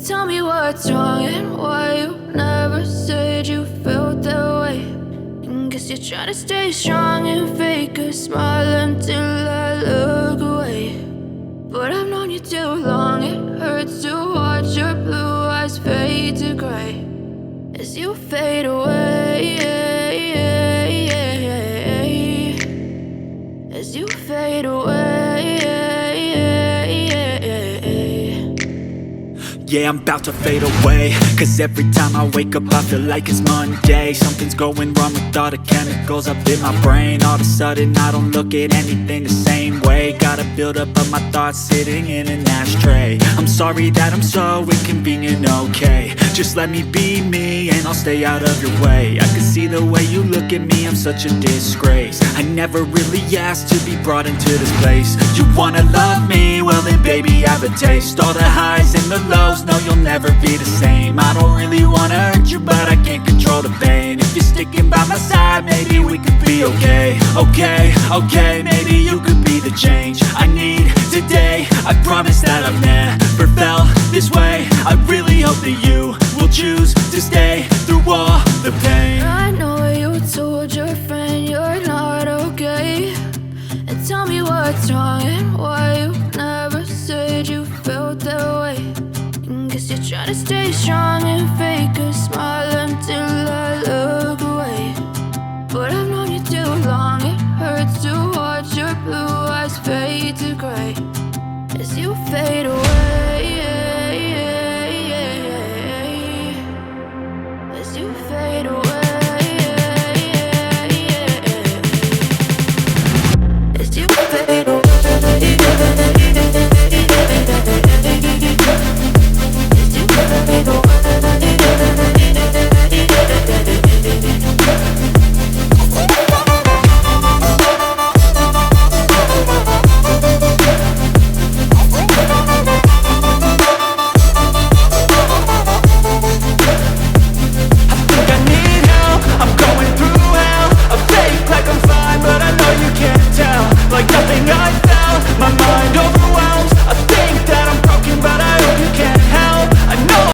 Tell me what's wrong and why you never said you felt that way. And guess you're trying to stay strong and fake a smile until I look away. But I've known you too long, it hurts to watch your blue eyes fade to gray as you fade away, as you fade away. Yeah, I'm about to fade away, cause every time I wake up I feel like it's Monday. Something's going wrong with all the chemicals up in my brain. All of a sudden I don't look at anything the same way. Got a buildup of my thoughts sitting in an ashtray. I'm sorry that I'm so inconvenient, okay. Just let me be me and I'll stay out of your way. I can see the way you look at me, I'm such a disgrace. I never really asked to be brought into this place. You wanna love me? Well then baby, have a taste. All the highs and the lows, no, you'll never be the same. I don't really wanna hurt you, but I can't control the pain. If you're sticking by my side, maybe we could be okay. Okay, maybe you could be the change I need today. I promise that I've never felt this way. I really hope that you will choose to stay through all the pain. I know you told your friend you're not okay, and tell me what's wrong and why you never said you felt that way. And guess you're trying to stay strong and fake a smile until I look away. But I've known you too long, it hurts to watch your blue eyes fade to gray as you fade away.